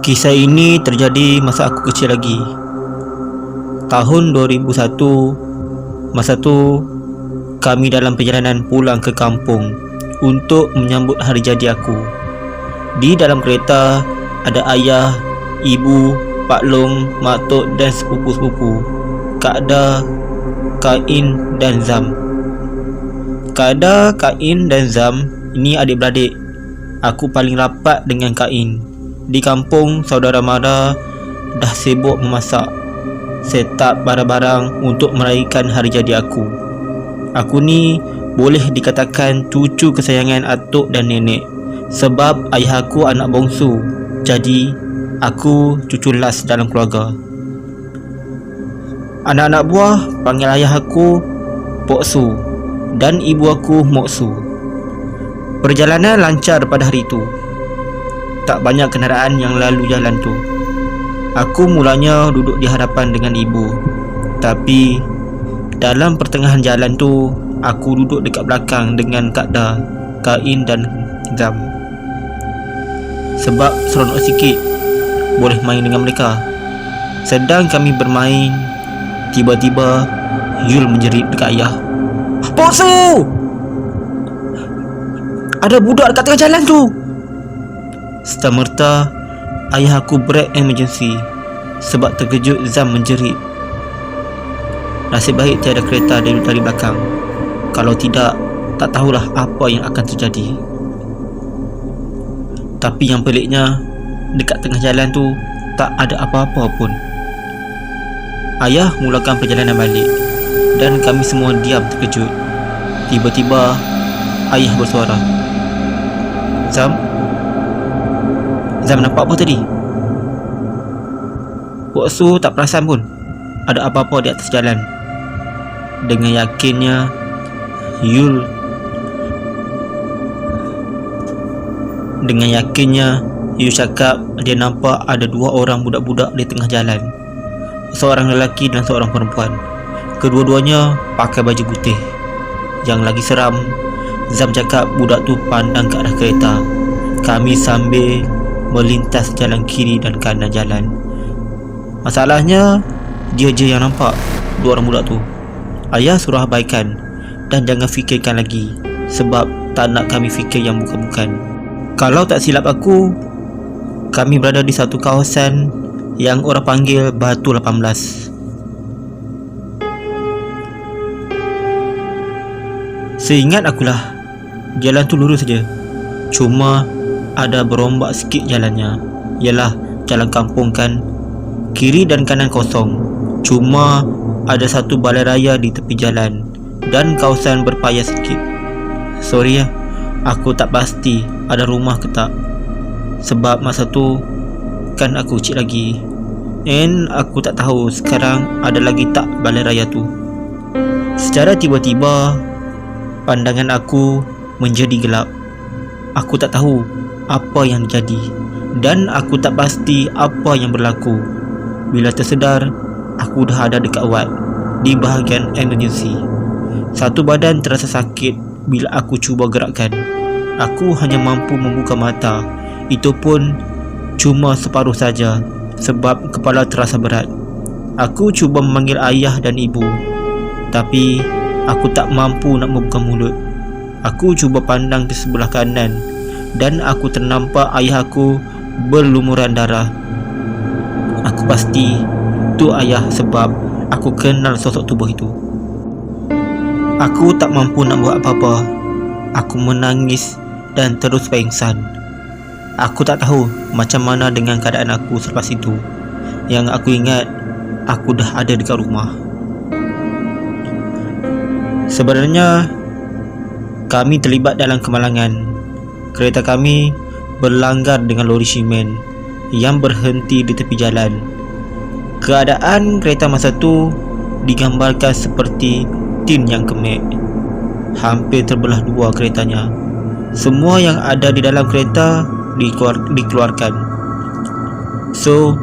Kisah ini terjadi masa aku kecil lagi. Tahun 2001. Masa tu kami dalam perjalanan pulang ke kampung untuk menyambut hari jadi aku. Di dalam kereta ada ayah, ibu, Pak Long, Mak Tok dan sepupu-sepupu, Kak Da, Kak In dan Zam. Kak Da, Kak In dan Zam ini adik-beradik. Aku paling rapat dengan Kak In. Di kampung, saudara mara dah sibuk memasak, set up barang-barang untuk meraihkan hari jadi aku. Aku ni boleh dikatakan cucu kesayangan atuk dan nenek, sebab ayah aku anak bongsu. Jadi, aku cucu last dalam keluarga. Anak-anak buah panggil ayah aku Pok Su dan ibu aku Mok Su. Perjalanan lancar pada hari itu. Tak banyak kenderaan yang lalu jalan tu. Aku mulanya duduk di hadapan dengan ibu. Tapi dalam pertengahan jalan tu, aku duduk dekat belakang dengan Kak Da, Kak In dan Zam. Sebab seronok sikit boleh main dengan mereka. Sedang kami bermain, tiba-tiba Yul menjerit dekat ayah. "Pok Su! Ada budak dekat tengah jalan tu!" Serta-merta ayah aku brake emergency sebab terkejut Zam menjerit. Nasib baik tiada kereta dari belakang. Kalau tidak, tak tahulah apa yang akan terjadi. Tapi yang peliknya, dekat tengah jalan tu tak ada apa-apa pun. Ayah mulakan perjalanan balik dan kami semua diam terkejut. Tiba-tiba ayah bersuara, Zam nampak apa tadi?" Pok Su tak perasan pun ada apa-apa di atas jalan. Dengan yakinnya Yul cakap dia nampak ada dua orang budak-budak di tengah jalan. Seorang lelaki dan seorang perempuan. Kedua-duanya pakai baju putih. Yang lagi seram, Zam cakap budak tu pandang ke arah kereta kami sambil melintas jalan kiri dan kanan jalan. Masalahnya, dia je yang nampak dua orang budak tu. Ayah suruh abaikan dan jangan fikirkan lagi, sebab tak nak kami fikir yang bukan-bukan. Kalau tak silap aku, kami berada di satu kawasan yang orang panggil Batu 18. Seingat akulah, jalan tu lurus saja. Cuma ada berombak sikit jalannya. Yalah, jalan kampung kan. Kiri dan kanan kosong. Cuma ada satu balai raya di tepi jalan dan kawasan berpayah sikit. Sorry ya, aku tak pasti ada rumah ke tak. Sebab masa tu kan aku kecil lagi. And aku tak tahu sekarang ada lagi tak balai raya tu. Secara tiba-tiba, pandangan aku menjadi gelap. Aku tak tahu apa yang terjadi dan aku tak pasti apa yang berlaku. Bila tersedar, aku dah ada dekat ward di bahagian emergency. Satu badan terasa sakit bila aku cuba gerakkan. Aku hanya mampu membuka mata. Itu pun cuma separuh saja sebab kepala terasa berat. Aku cuba memanggil ayah dan ibu, tapi aku tak mampu nak membuka mulut. Aku cuba pandang ke sebelah kanan dan aku ternampak ayah aku berlumuran darah. Aku pasti tu ayah sebab aku kenal sosok tubuh itu. Aku tak mampu nak buat apa-apa. Aku menangis dan terus pingsan. Aku tak tahu macam mana dengan keadaan aku selepas itu. Yang aku ingat, aku dah ada dekat rumah. Sebenarnya kami terlibat dalam kemalangan. Kereta kami berlanggar dengan lori simen yang berhenti di tepi jalan. Keadaan kereta masa tu digambarkan seperti tin yang kemek. Hampir terbelah dua keretanya. Semua yang ada di dalam kereta dikeluarkan. So,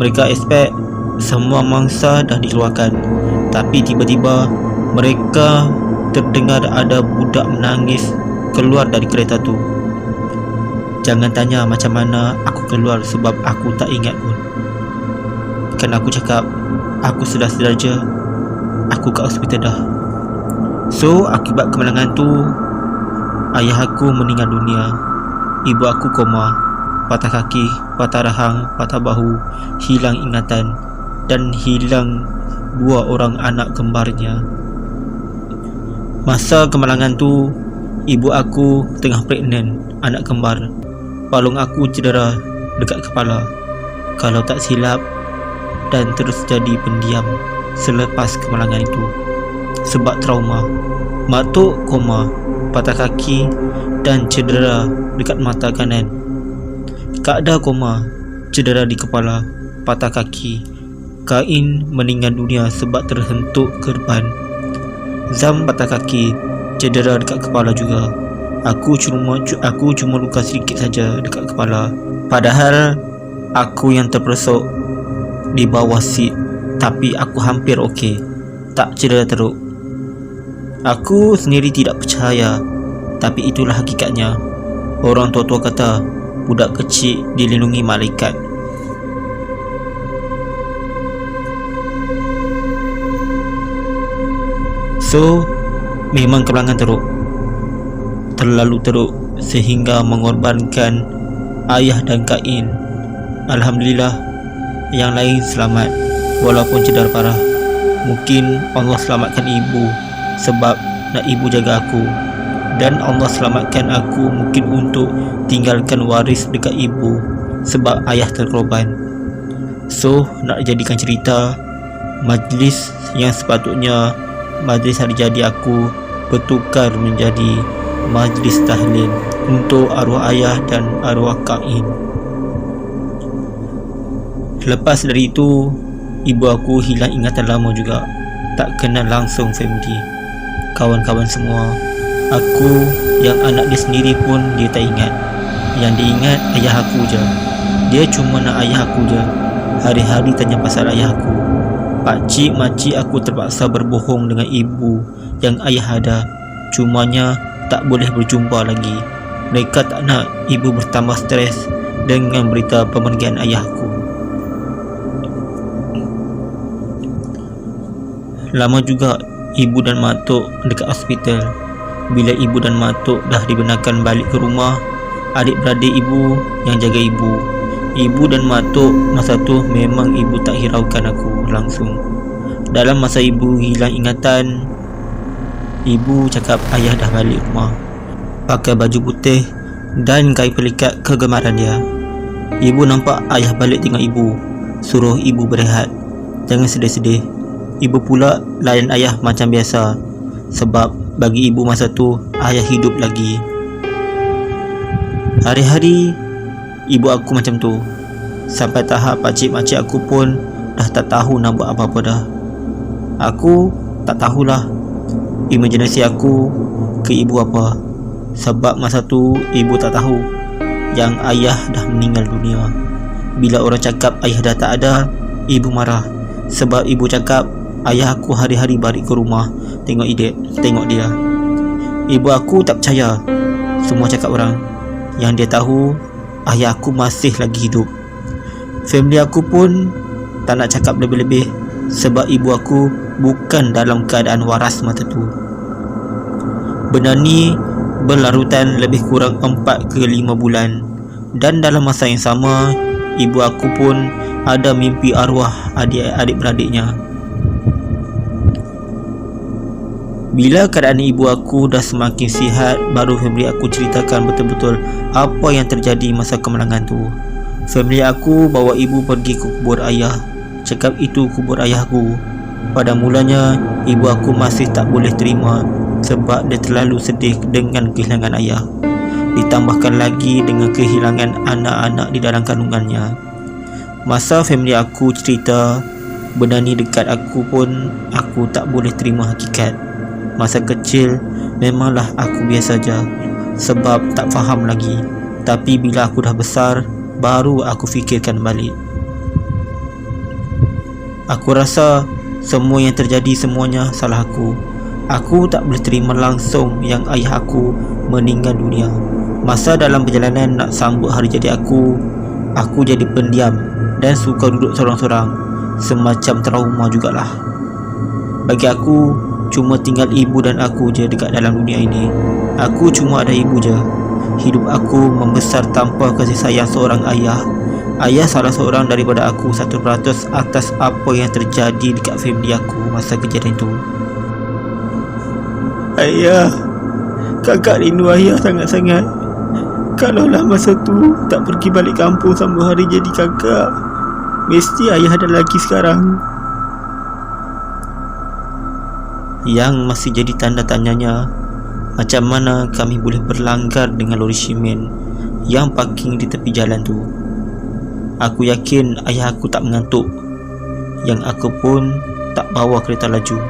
mereka expect semua mangsa dah dikeluarkan. Tapi tiba-tiba mereka terdengar ada budak menangis keluar dari kereta tu. Jangan tanya macam mana aku keluar sebab aku tak ingat pun. Kan aku cakap, aku sudah sedar je, aku kat hospital dah. So, akibat kemalangan tu, ayah aku meninggal dunia. Ibu aku koma, patah kaki, patah rahang, patah bahu, hilang ingatan dan hilang 2 orang anak kembarnya. Masa kemalangan tu, ibu aku tengah pregnant anak kembar. Palung aku cedera dekat kepala, kalau tak silap, dan terus jadi pendiam selepas kemalangan itu sebab trauma. Mak tok koma, patah kaki dan cedera dekat mata kanan. Kak Da koma, cedera di kepala, patah kaki. Kain meninggal dunia sebab terhentuk kerban. Zam patah kaki, cedera dekat kepala juga. Aku cuma luka sedikit saja dekat kepala. Padahal aku yang terperosok di bawah seat, tapi aku hampir okey, tak cedera teruk. Aku sendiri tidak percaya, tapi itulah hakikatnya. Orang tua-tua kata budak kecil dilindungi malaikat. So, memang kemalangan teruk, terlalu teruk sehingga mengorbankan ayah dan Kain. Alhamdulillah, yang lain selamat walaupun cedera parah. Mungkin Allah selamatkan ibu sebab nak ibu jaga aku, dan Allah selamatkan aku mungkin untuk tinggalkan waris dekat ibu sebab ayah terkorban. So, nak jadikan cerita, majlis yang sepatutnya majlis hari jadi aku bertukar menjadi majlis tahlil untuk arwah ayah dan arwah Kain. Lepas dari itu, ibu aku hilang ingatan lama juga, tak kenal langsung family, kawan-kawan semua. Aku yang anak dia sendiri pun dia tak ingat. Yang dia ingat ayah aku je. Dia cuma nak ayah aku je. Hari-hari tanya pasal ayah aku. Pakcik makcik aku terpaksa berbohong dengan ibu yang ayah ada. Cumanya tak boleh berjumpa lagi. Mereka tak nak ibu bertambah stres dengan berita pemergian ayahku. Lama juga ibu dan mak tok dekat hospital. Bila ibu dan mak tok dah dibenarkan balik ke rumah, adik-beradik ibu yang jaga ibu. Ibu dan mak tok masa tu memang ibu tak hiraukan aku langsung. Dalam masa ibu hilang ingatan, ibu cakap ayah dah balik rumah, pakai baju putih dan kain pelikat kegemaran dia. Ibu nampak ayah balik tengok ibu, suruh ibu berehat, jangan sedih-sedih. Ibu pula layan ayah macam biasa, sebab bagi ibu masa tu ayah hidup lagi. Hari-hari ibu aku macam tu, sampai tahap pakcik-makcik aku pun dah tak tahu nak buat apa-apa dah. Aku tak tahulah imajinasi aku ke ibu apa, sebab masa tu ibu tak tahu yang ayah dah meninggal dunia. Bila orang cakap ayah dah tak ada, ibu marah, sebab ibu cakap ayah aku hari-hari balik ke rumah tengok dia. Ibu aku tak percaya semua cakap orang. Yang dia tahu ayah aku masih lagi hidup. Family aku pun tak nak cakap lebih-lebih, sebab ibu aku bukan dalam keadaan waras masa tu. Benda ni berlarutan lebih kurang 4 ke 5 bulan. Dan dalam masa yang sama, ibu aku pun ada mimpi arwah adik-beradiknya. Bila keadaan ibu aku dah semakin sihat, baru family aku ceritakan betul-betul apa yang terjadi masa kemalangan tu. Family aku bawa ibu pergi ke kubur ayah, cakap itu kubur ayahku. Pada mulanya, ibu aku masih tak boleh terima sebab dia terlalu sedih dengan kehilangan ayah, ditambahkan lagi dengan kehilangan anak-anak di dalam kandungannya. Masa family aku cerita benda ni dekat aku pun, aku tak boleh terima hakikat. Masa kecil memanglah aku biasa saja, sebab tak faham lagi. Tapi bila aku dah besar, baru aku fikirkan balik. Aku rasa semua yang terjadi semuanya salah aku. Aku tak boleh terima langsung yang ayah aku meninggal dunia. Masa dalam perjalanan nak sambut hari jadi aku jadi pendiam dan suka duduk sorang-sorang. Semacam trauma jugalah. Bagi aku, cuma tinggal ibu dan aku je dekat dalam dunia ini. Aku cuma ada ibu je. Hidup aku membesar tanpa kasih sayang seorang ayah. Ayah salah seorang daripada aku 1% atas apa yang terjadi dekat family aku masa kejadian itu. Ayah, kakak rindu ayah sangat-sangat. Kalaulah masa tu tak pergi balik kampung sambut hari jadi kakak, mesti ayah ada lagi sekarang. Yang masih jadi tanda tanyanya, macam mana kami boleh berlanggar dengan lori simen yang parking di tepi jalan tu. Aku yakin ayah aku tak mengantuk, yang aku pun tak bawa kereta laju.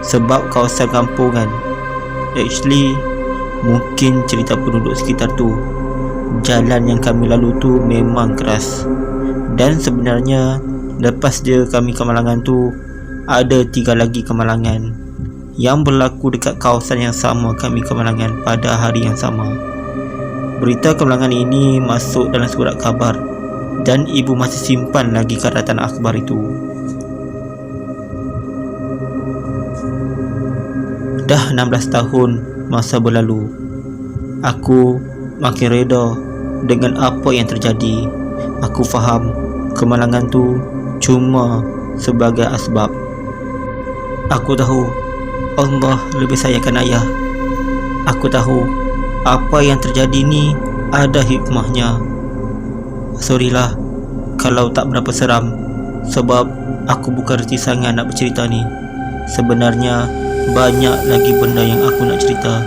Sebab kawasan kampungan, actually mungkin cerita penduduk sekitar tu, jalan yang kami lalu tu memang keras. Dan sebenarnya lepas je kami kemalangan tu, ada 3 lagi kemalangan yang berlaku dekat kawasan yang sama kami kemalangan pada hari yang sama. Berita kemalangan ini masuk dalam surat khabar dan ibu masih simpan lagi karatan akhbar itu. Dah 16 tahun masa berlalu, aku makin reda dengan apa yang terjadi. Aku faham kemalangan tu cuma sebagai asbab. Aku tahu Allah lebih sayangkan ayah. Aku tahu apa yang terjadi ni ada hikmahnya. Sorry lah kalau tak berapa seram, sebab aku bukan reti sangat nak bercerita ni. Sebenarnya banyak lagi benda yang aku nak cerita,